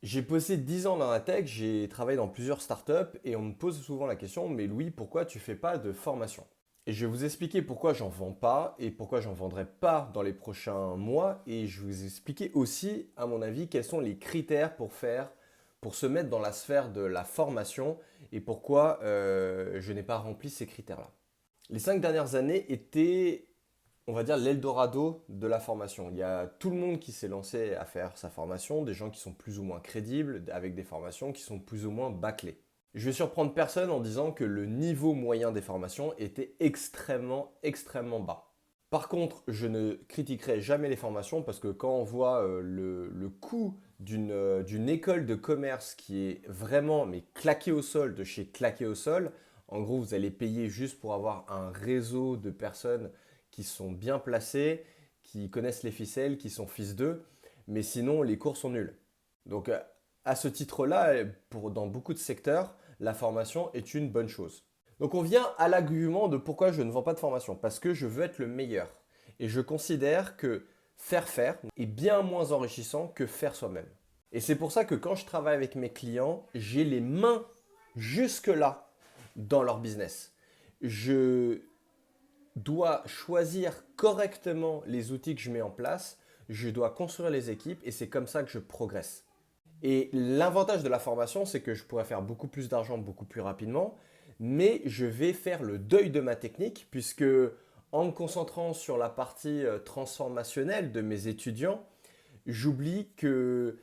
J'ai bossé 10 ans dans la tech, j'ai travaillé dans plusieurs startups et on me pose souvent la question, mais Louis, pourquoi tu fais pas de formation? Et je vais vous expliquer pourquoi j'en vends pas et pourquoi j'en vendrai pas dans les prochains mois. Et je vais vous expliquer aussi, à mon avis, quels sont les critères pour se mettre dans la sphère de la formation et pourquoi je n'ai pas rempli ces critères-là. Les 5 dernières années étaient, on va dire, l'Eldorado de la formation. Il y a tout le monde qui s'est lancé à faire sa formation, des gens qui sont plus ou moins crédibles, avec des formations qui sont plus ou moins bâclées. Je vais surprendre personne en disant que le niveau moyen des formations était extrêmement, extrêmement bas. Par contre, je ne critiquerai jamais les formations parce que quand on voit le coût d'une école de commerce qui est vraiment mais claqué au sol de chez claqué au sol, en gros, vous allez payer juste pour avoir un réseau de personnes qui sont bien placées, qui connaissent les ficelles, qui sont fils d'eux, mais sinon les cours sont nuls. Donc à ce titre-là, dans beaucoup de secteurs, la formation est une bonne chose. Donc on vient à l'argument de pourquoi je ne vends pas de formation, parce que je veux être le meilleur. Et je considère que faire est bien moins enrichissant que faire soi-même. Et c'est pour ça que quand je travaille avec mes clients, j'ai les mains jusque-là dans leur business. Je dois choisir correctement les outils que je mets en place, je dois construire les équipes et c'est comme ça que je progresse. Et l'avantage de la formation, c'est que je pourrais faire beaucoup plus d'argent beaucoup plus rapidement, mais je vais faire le deuil de ma technique puisque en me concentrant sur la partie transformationnelle de mes étudiants, j'oublie que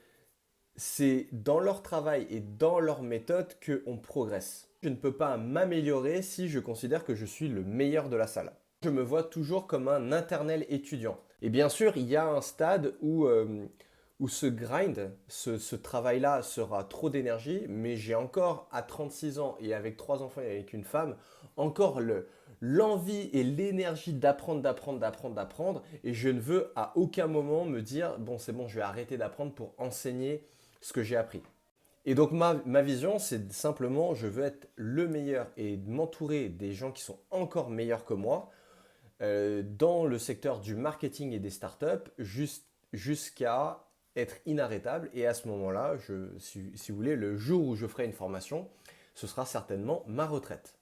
c'est dans leur travail et dans leur méthode qu'on progresse. Je ne peux pas m'améliorer si je considère que je suis le meilleur de la salle. Je me vois toujours comme un internel étudiant. Et bien sûr, il y a un stade où ce grind, ce travail-là sera trop d'énergie, mais j'ai encore à 36 ans et avec 3 enfants et avec une femme, encore l'envie et l'énergie d'apprendre. Et je ne veux à aucun moment me dire, bon c'est bon, je vais arrêter d'apprendre pour enseigner ce que j'ai appris. Et donc ma vision, c'est simplement, je veux être le meilleur et m'entourer des gens qui sont encore meilleurs que moi dans le secteur du marketing et des startups jusqu'à être inarrêtable. Et à ce moment-là, si vous voulez, le jour où je ferai une formation, ce sera certainement ma retraite.